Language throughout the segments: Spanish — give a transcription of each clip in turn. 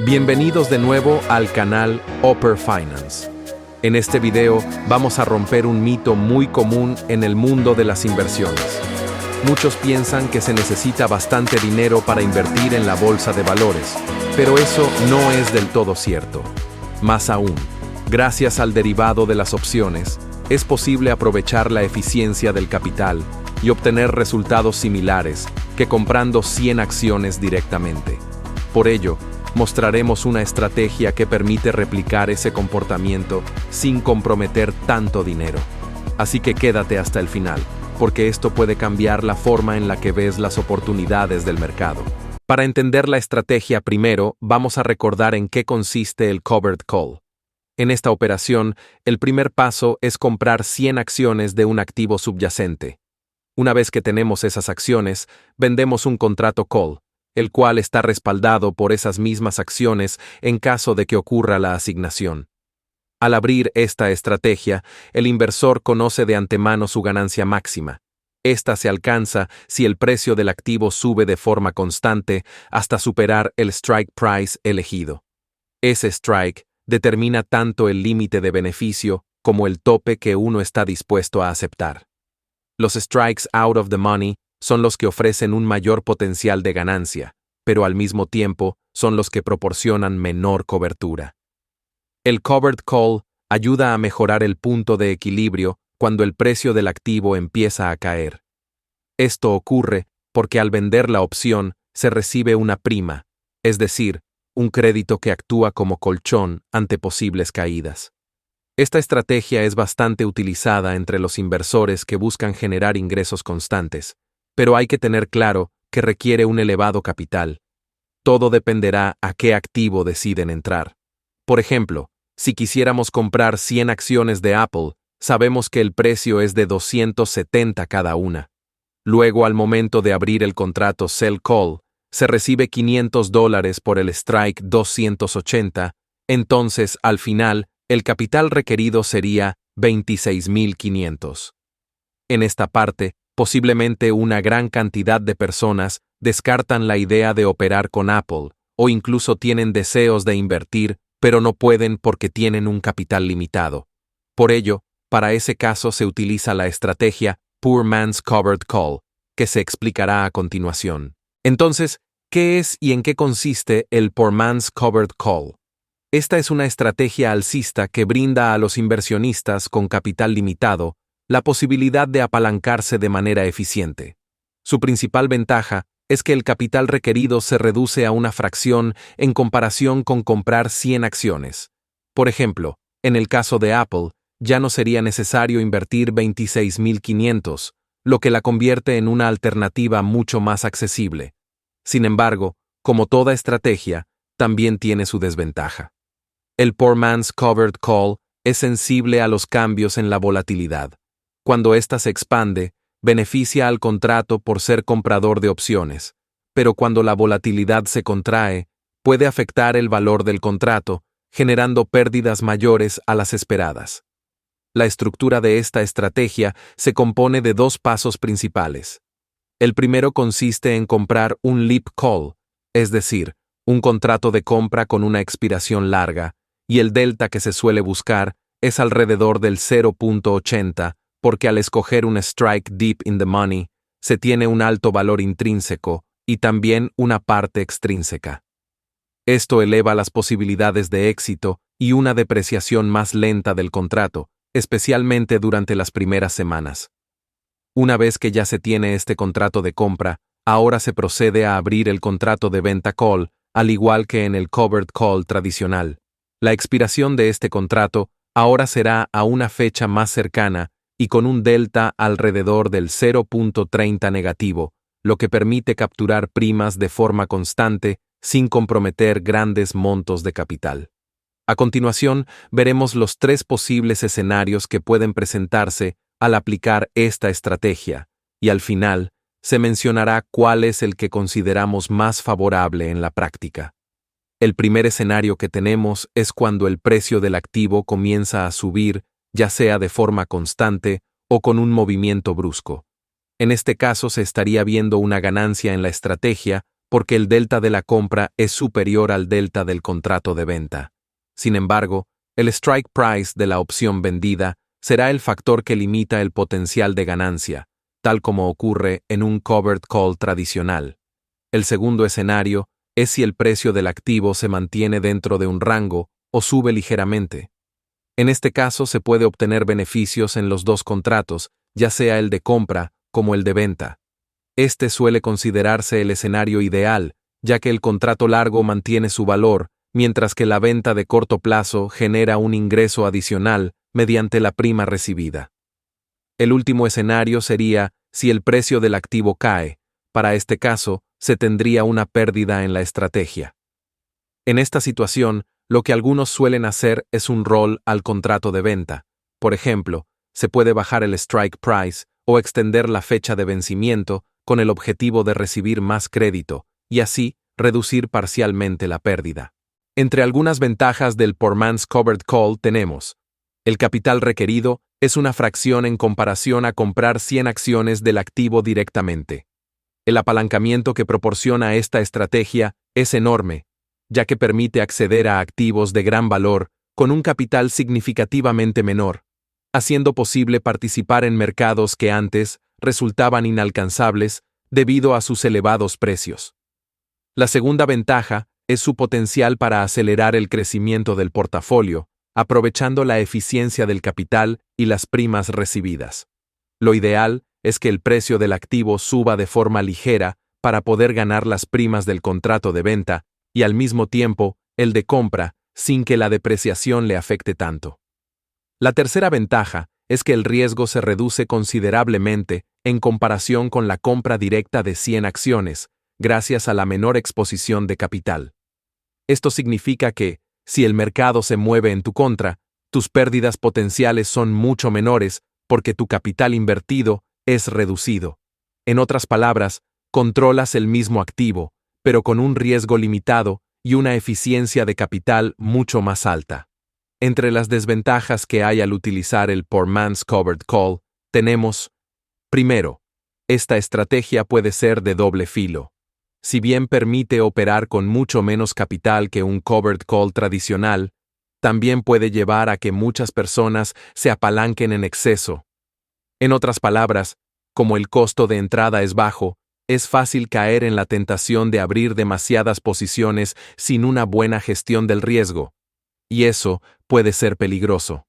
Bienvenidos de nuevo al canal Upper Finance. En este video vamos a romper un mito muy común en el mundo de las inversiones. Muchos piensan que se necesita bastante dinero para invertir en la bolsa de valores, pero eso no es del todo cierto. Más aún, gracias al derivado de las opciones, es posible aprovechar la eficiencia del capital y obtener resultados similares que comprando 100 acciones directamente. Por ello, mostraremos una estrategia que permite replicar ese comportamiento sin comprometer tanto dinero. Así que quédate hasta el final, porque esto puede cambiar la forma en la que ves las oportunidades del mercado. Para entender la estrategia primero, vamos a recordar en qué consiste el covered call. En esta operación, el primer paso es comprar 100 acciones de un activo subyacente. Una vez que tenemos esas acciones, vendemos un contrato call, el cual está respaldado por esas mismas acciones en caso de que ocurra la asignación. Al abrir esta estrategia, el inversor conoce de antemano su ganancia máxima. Esta se alcanza si el precio del activo sube de forma constante hasta superar el strike price elegido. Ese strike determina tanto el límite de beneficio como el tope que uno está dispuesto a aceptar. Los strikes out of the money son los que ofrecen un mayor potencial de ganancia, pero al mismo tiempo son los que proporcionan menor cobertura. El covered call ayuda a mejorar el punto de equilibrio cuando el precio del activo empieza a caer. Esto ocurre porque al vender la opción se recibe una prima, es decir, un crédito que actúa como colchón ante posibles caídas. Esta estrategia es bastante utilizada entre los inversores que buscan generar ingresos constantes, pero hay que tener claro que requiere un elevado capital. Todo dependerá a qué activo deciden entrar. Por ejemplo, si quisiéramos comprar 100 acciones de Apple, sabemos que el precio es de $270 cada una. Luego, al momento de abrir el contrato Sell Call, se recibe $500 por el strike 280, entonces, al final, el capital requerido sería $26,500. En esta parte, posiblemente una gran cantidad de personas descartan la idea de operar con Apple, o incluso tienen deseos de invertir, pero no pueden porque tienen un capital limitado. Por ello, para ese caso se utiliza la estrategia Poor Man's Covered Call, que se explicará a continuación. Entonces, ¿qué es y en qué consiste el Poor Man's Covered Call? Esta es una estrategia alcista que brinda a los inversionistas con capital limitado la posibilidad de apalancarse de manera eficiente. Su principal ventaja es que el capital requerido se reduce a una fracción en comparación con comprar 100 acciones. Por ejemplo, en el caso de Apple, ya no sería necesario invertir $26,500, lo que la convierte en una alternativa mucho más accesible. Sin embargo, como toda estrategia, también tiene su desventaja. El Poor Man's Covered Call es sensible a los cambios en la volatilidad. Cuando ésta se expande, beneficia al contrato por ser comprador de opciones, pero cuando la volatilidad se contrae, puede afectar el valor del contrato, generando pérdidas mayores a las esperadas. La estructura de esta estrategia se compone de dos pasos principales. El primero consiste en comprar un leap call, es decir, un contrato de compra con una expiración larga, y el delta que se suele buscar es alrededor del 0.80, porque al escoger un strike deep in the money, se tiene un alto valor intrínseco y también una parte extrínseca. Esto eleva las posibilidades de éxito y una depreciación más lenta del contrato, especialmente durante las primeras semanas. Una vez que ya se tiene este contrato de compra, ahora se procede a abrir el contrato de venta call, al igual que en el covered call tradicional. La expiración de este contrato ahora será a una fecha más cercana y con un delta alrededor del 0.30 negativo, lo que permite capturar primas de forma constante sin comprometer grandes montos de capital. A continuación, veremos los tres posibles escenarios que pueden presentarse al aplicar esta estrategia, y al final, se mencionará cuál es el que consideramos más favorable en la práctica. El primer escenario que tenemos es cuando el precio del activo comienza a subir, ya sea de forma constante o con un movimiento brusco. En este caso se estaría viendo una ganancia en la estrategia porque el delta de la compra es superior al delta del contrato de venta. Sin embargo, el strike price de la opción vendida será el factor que limita el potencial de ganancia, tal como ocurre en un covered call tradicional. El segundo escenario es si el precio del activo se mantiene dentro de un rango o sube ligeramente. En este caso se puede obtener beneficios en los dos contratos, ya sea el de compra como el de venta. Este suele considerarse el escenario ideal, ya que el contrato largo mantiene su valor, mientras que la venta de corto plazo genera un ingreso adicional mediante la prima recibida. El último escenario sería si el precio del activo cae. Para este caso, se tendría una pérdida en la estrategia. En esta situación, lo que algunos suelen hacer es un roll al contrato de venta. Por ejemplo, se puede bajar el strike price o extender la fecha de vencimiento con el objetivo de recibir más crédito y así reducir parcialmente la pérdida. Entre algunas ventajas del Poor Man's Covered Call tenemos: el capital requerido es una fracción en comparación a comprar 100 acciones del activo directamente. El apalancamiento que proporciona esta estrategia es enorme, ya que permite acceder a activos de gran valor con un capital significativamente menor, haciendo posible participar en mercados que antes resultaban inalcanzables debido a sus elevados precios. La segunda ventaja es su potencial para acelerar el crecimiento del portafolio, aprovechando la eficiencia del capital y las primas recibidas. Lo ideal es que el precio del activo suba de forma ligera para poder ganar las primas del contrato de venta y al mismo tiempo el de compra sin que la depreciación le afecte tanto. La tercera ventaja es que el riesgo se reduce considerablemente en comparación con la compra directa de 100 acciones, gracias a la menor exposición de capital. Esto significa que, si el mercado se mueve en tu contra, tus pérdidas potenciales son mucho menores porque tu capital invertido es reducido. En otras palabras, controlas el mismo activo, pero con un riesgo limitado y una eficiencia de capital mucho más alta. Entre las desventajas que hay al utilizar el Poor Man's Covered Call, tenemos: primero, esta estrategia puede ser de doble filo. Si bien permite operar con mucho menos capital que un Covered Call tradicional, también puede llevar a que muchas personas se apalanquen en exceso. En otras palabras, como el costo de entrada es bajo, es fácil caer en la tentación de abrir demasiadas posiciones sin una buena gestión del riesgo, y eso puede ser peligroso.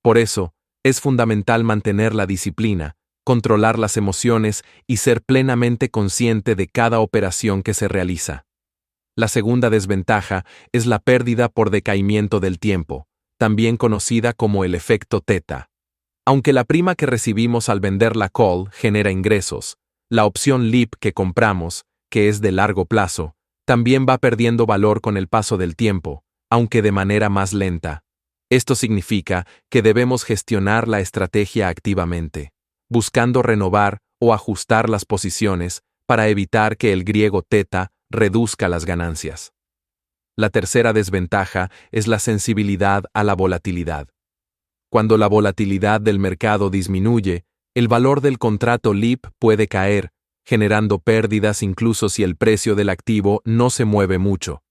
Por eso, es fundamental mantener la disciplina, controlar las emociones y ser plenamente consciente de cada operación que se realiza. La segunda desventaja es la pérdida por decaimiento del tiempo, también conocida como el efecto teta. Aunque la prima que recibimos al vender la call genera ingresos, la opción LEAP que compramos, que es de largo plazo, también va perdiendo valor con el paso del tiempo, aunque de manera más lenta. Esto significa que debemos gestionar la estrategia activamente, buscando renovar o ajustar las posiciones para evitar que el griego teta reduzca las ganancias. La tercera desventaja es la sensibilidad a la volatilidad. Cuando la volatilidad del mercado disminuye, el valor del contrato LEAP puede caer, generando pérdidas incluso si el precio del activo no se mueve mucho.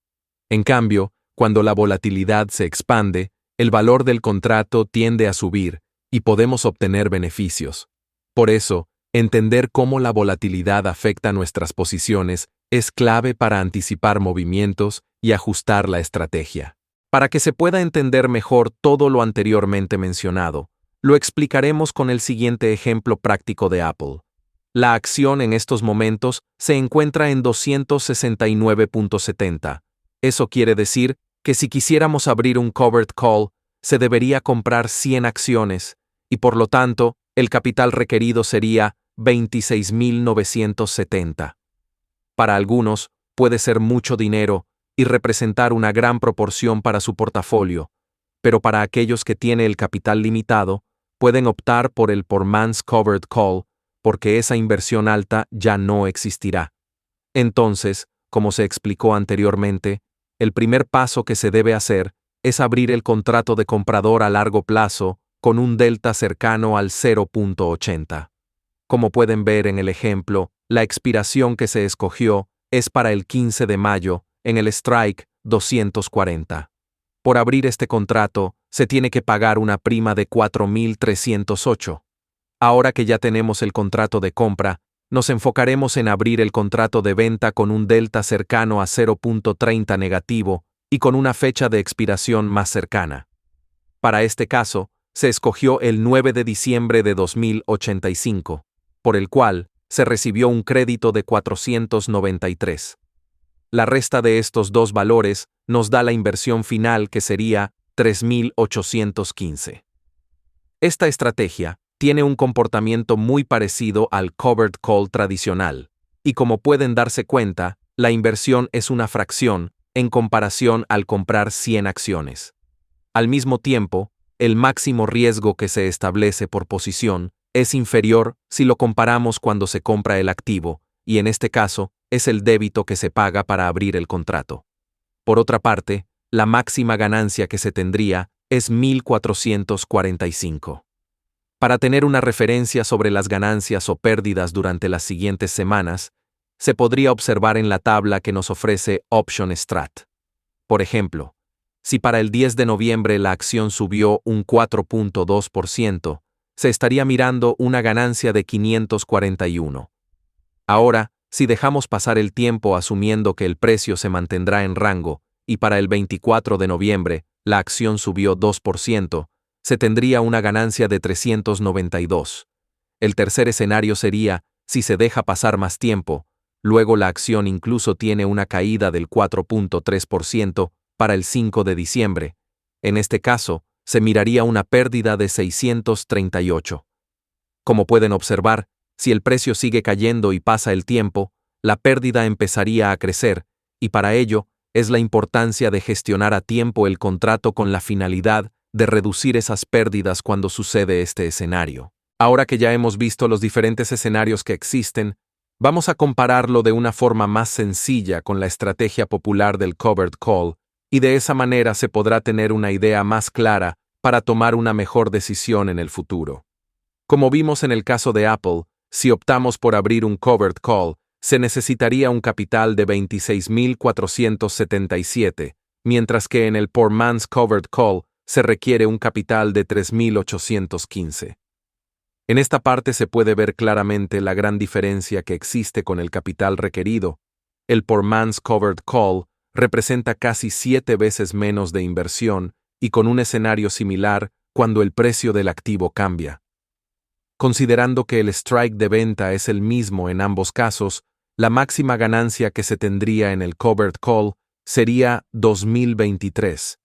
En cambio, cuando la volatilidad se expande, el valor del contrato tiende a subir y podemos obtener beneficios. Por eso, entender cómo la volatilidad afecta nuestras posiciones es clave para anticipar movimientos y ajustar la estrategia. Para que se pueda entender mejor todo lo anteriormente mencionado, lo explicaremos con el siguiente ejemplo práctico de Apple. La acción en estos momentos se encuentra en 269.70. Eso quiere decir que si quisiéramos abrir un covered call, se debería comprar 100 acciones, y por lo tanto, el capital requerido sería 26.970. Para algunos, puede ser mucho dinero y representar una gran proporción para su portafolio, pero para aquellos que tienen el capital limitado, pueden optar por el Poor Man's Covered Call, porque esa inversión alta ya no existirá. Entonces, como se explicó anteriormente, el primer paso que se debe hacer es abrir el contrato de comprador a largo plazo con un delta cercano al 0.80. Como pueden ver en el ejemplo, la expiración que se escogió es para el 15 de mayo, en el strike 240. Por abrir este contrato, se tiene que pagar una prima de 4.308. Ahora que ya tenemos el contrato de compra, nos enfocaremos en abrir el contrato de venta con un delta cercano a 0.30 negativo y con una fecha de expiración más cercana. Para este caso, se escogió el 9 de diciembre de 2085, por el cual se recibió un crédito de 493. La resta de estos dos valores nos da la inversión final, que sería 3.815. Esta estrategia tiene un comportamiento muy parecido al covered call tradicional, y como pueden darse cuenta, la inversión es una fracción en comparación al comprar 100 acciones. Al mismo tiempo, el máximo riesgo que se establece por posición es inferior si lo comparamos cuando se compra el activo, y en este caso, es el débito que se paga para abrir el contrato. Por otra parte, la máxima ganancia que se tendría es 1.445. Para tener una referencia sobre las ganancias o pérdidas durante las siguientes semanas, se podría observar en la tabla que nos ofrece Option Strat. Por ejemplo, si para el 10 de noviembre la acción subió un 4.2%, se estaría mirando una ganancia de 541. Ahora, si dejamos pasar el tiempo asumiendo que el precio se mantendrá en rango, y para el 24 de noviembre la acción subió 2%, se tendría una ganancia de 392. El tercer escenario sería, si se deja pasar más tiempo, luego la acción incluso tiene una caída del 4.3% para el 5 de diciembre. En este caso, se miraría una pérdida de 638. Como pueden observar, si el precio sigue cayendo y pasa el tiempo, la pérdida empezaría a crecer, y para ello, es la importancia de gestionar a tiempo el contrato con la finalidad de reducir esas pérdidas cuando sucede este escenario. Ahora que ya hemos visto los diferentes escenarios que existen, vamos a compararlo de una forma más sencilla con la estrategia popular del covered call, y de esa manera se podrá tener una idea más clara para tomar una mejor decisión en el futuro. Como vimos en el caso de Apple, si optamos por abrir un covered call, se necesitaría un capital de 26.477, mientras que en el Poor Man's Covered Call se requiere un capital de 3.815. En esta parte se puede ver claramente la gran diferencia que existe con el capital requerido. El Poor Man's Covered Call representa casi 7 veces menos de inversión y con un escenario similar cuando el precio del activo cambia. Considerando que el strike de venta es el mismo en ambos casos, la máxima ganancia que se tendría en el covered call sería 2023,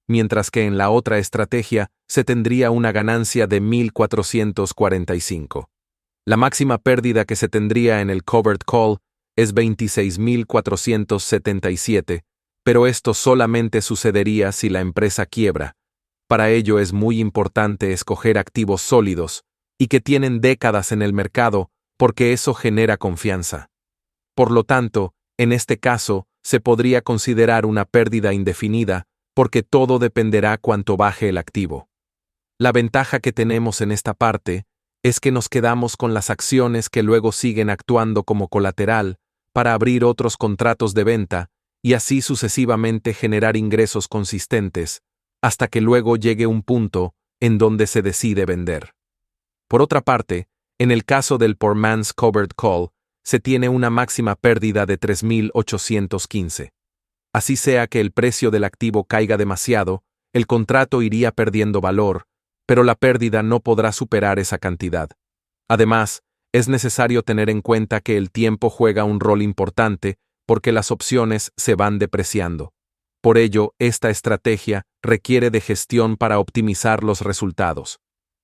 mientras que en la otra estrategia se tendría una ganancia de 1.445. La máxima pérdida que se tendría en el covered call es 26.477, pero esto solamente sucedería si la empresa quiebra. Para ello es muy importante escoger activos sólidos y que tienen décadas en el mercado, porque eso genera confianza. Por lo tanto, en este caso, se podría considerar una pérdida indefinida, porque todo dependerá cuánto baje el activo. La ventaja que tenemos en esta parte es que nos quedamos con las acciones que luego siguen actuando como colateral para abrir otros contratos de venta y así sucesivamente generar ingresos consistentes, hasta que luego llegue un punto en donde se decide vender. Por otra parte, en el caso del Poor Man's Covered Call, se tiene una máxima pérdida de 3.815. Así sea que el precio del activo caiga demasiado, el contrato iría perdiendo valor, pero la pérdida no podrá superar esa cantidad. Además, es necesario tener en cuenta que el tiempo juega un rol importante porque las opciones se van depreciando. Por ello, esta estrategia requiere de gestión para optimizar los resultados.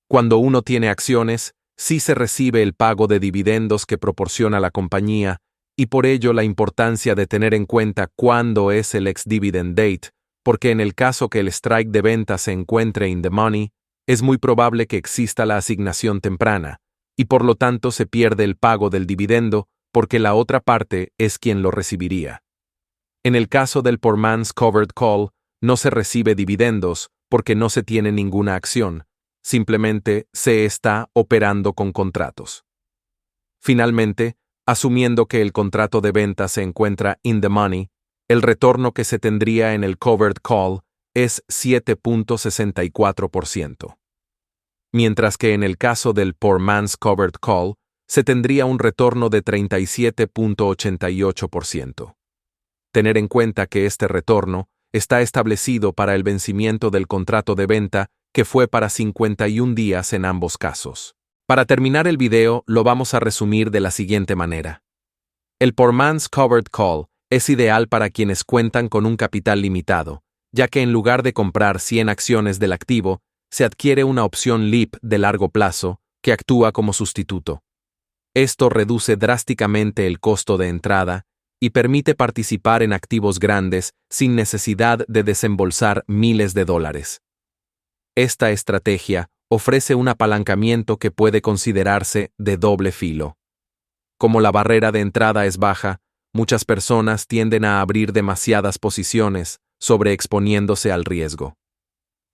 Cuando uno tiene acciones, sí se recibe el pago de dividendos que proporciona la compañía, y por ello la importancia de tener en cuenta cuándo es el ex-dividend date, porque en el caso que el strike de venta se encuentre in the money, es muy probable que exista la asignación temprana, y por lo tanto se pierde el pago del dividendo porque la otra parte es quien lo recibiría. En el caso del Poor Man's Covered Call, no se recibe dividendos porque no se tiene ninguna acción, simplemente se está operando con contratos. Finalmente, Asumiendo que el contrato de venta se encuentra in the money, el retorno que se tendría en el covered call es 7.64%. Mientras que en el caso del poor man's covered call, se tendría un retorno de 37.88%. Tener en cuenta que este retorno está establecido para el vencimiento del contrato de venta, que fue para 51 días en ambos casos. Para terminar el video, lo vamos a resumir de la siguiente manera. El poor man's covered call es ideal para quienes cuentan con un capital limitado, ya que en lugar de comprar 100 acciones del activo, se adquiere una opción LIP de largo plazo que actúa como sustituto. Esto reduce drásticamente el costo de entrada y permite participar en activos grandes sin necesidad de desembolsar miles de dólares. Esta estrategia ofrece un apalancamiento que puede considerarse de doble filo. Como la barrera de entrada es baja, muchas personas tienden a abrir demasiadas posiciones, sobreexponiéndose al riesgo.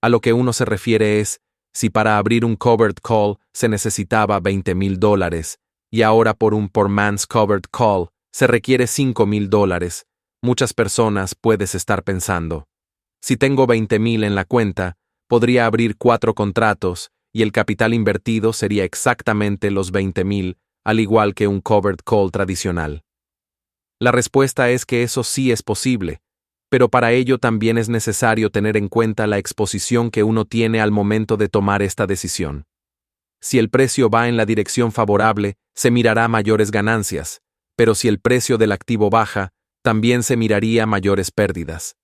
A lo que uno se refiere es, si para abrir un covered call se necesitaba $20,000 y ahora por un poor man's covered call se requiere $5,000, muchas personas puedes estar pensando, si tengo 20,000 en la cuenta, podría abrir 4 contratos y el capital invertido sería exactamente los 20,000, al igual que un covered call tradicional. La respuesta es que eso sí es posible, pero para ello también es necesario tener en cuenta la exposición que uno tiene al momento de tomar esta decisión. Si el precio va en la dirección favorable, se mirará mayores ganancias, pero si el precio del activo baja, también se miraría mayores pérdidas.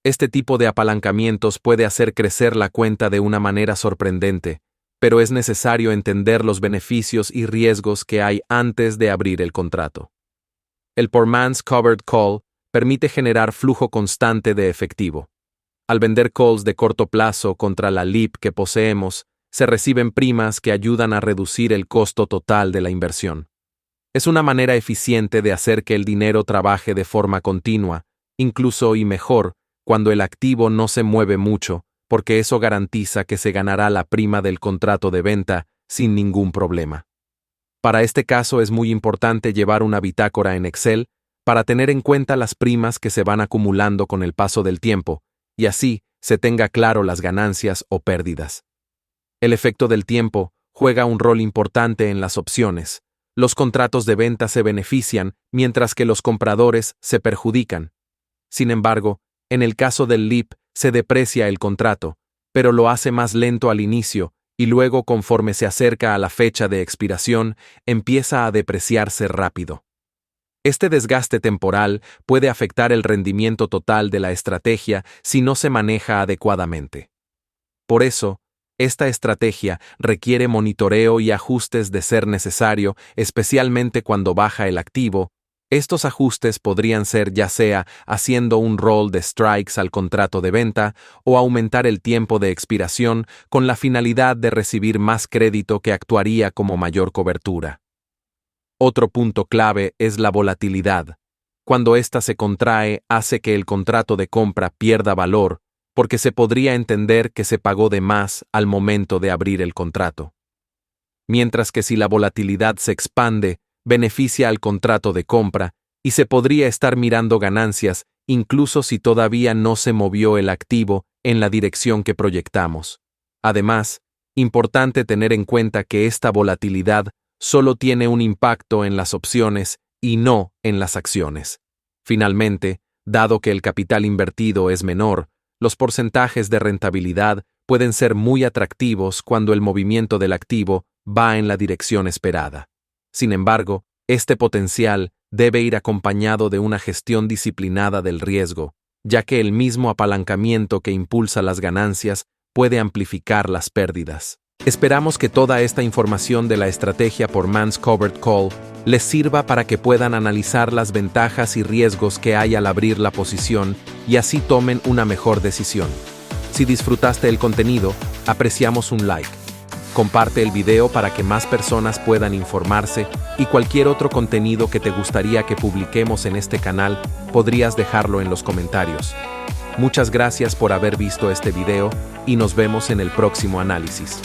Este tipo de apalancamientos puede hacer crecer la cuenta de una manera sorprendente, pero es necesario entender los beneficios y riesgos que hay antes de abrir el contrato. El poor man's covered call permite generar flujo constante de efectivo. Al vender calls de corto plazo contra la LIP que poseemos, se reciben primas que ayudan a reducir el costo total de la inversión. Es una manera eficiente de hacer que el dinero trabaje de forma continua, incluso y mejor, cuando el activo no se mueve mucho, porque eso garantiza que se ganará la prima del contrato de venta sin ningún problema. Para este caso es muy importante llevar una bitácora en Excel para tener en cuenta las primas que se van acumulando con el paso del tiempo, y así se tenga claro las ganancias o pérdidas. El efecto del tiempo juega un rol importante en las opciones. Los contratos de venta se benefician mientras que los compradores se perjudican. Sin embargo, en el caso del LIP se deprecia el contrato, pero lo hace más lento al inicio y luego conforme se acerca a la fecha de expiración empieza a depreciarse rápido. Este desgaste temporal puede afectar el rendimiento total de la estrategia si no se maneja adecuadamente. Por eso, esta estrategia requiere monitoreo y ajustes de ser necesario, especialmente cuando baja el activo. Estos ajustes podrían ser ya sea haciendo un roll de strikes al contrato de venta o aumentar el tiempo de expiración con la finalidad de recibir más crédito que actuaría como mayor cobertura. Otro punto clave es la volatilidad. Cuando ésta se contrae, hace que el contrato de compra pierda valor, porque se podría entender que se pagó de más al momento de abrir el contrato. Mientras que si la volatilidad se expande, beneficia al contrato de compra y se podría estar mirando ganancias incluso si todavía no se movió el activo en la dirección que proyectamos. Además, importante tener en cuenta que esta volatilidad solo tiene un impacto en las opciones y no en las acciones. Finalmente, dado que el capital invertido es menor, los porcentajes de rentabilidad pueden ser muy atractivos cuando el movimiento del activo va en la dirección esperada. Sin embargo, este potencial debe ir acompañado de una gestión disciplinada del riesgo, ya que el mismo apalancamiento que impulsa las ganancias puede amplificar las pérdidas. Esperamos que toda esta información de la estrategia poor man's covered call les sirva para que puedan analizar las ventajas y riesgos que hay al abrir la posición y así tomen una mejor decisión. Si disfrutaste el contenido, apreciamos un like. Comparte el video para que más personas puedan informarse y cualquier otro contenido que te gustaría que publiquemos en este canal, podrías dejarlo en los comentarios. Muchas gracias por haber visto este video y nos vemos en el próximo análisis.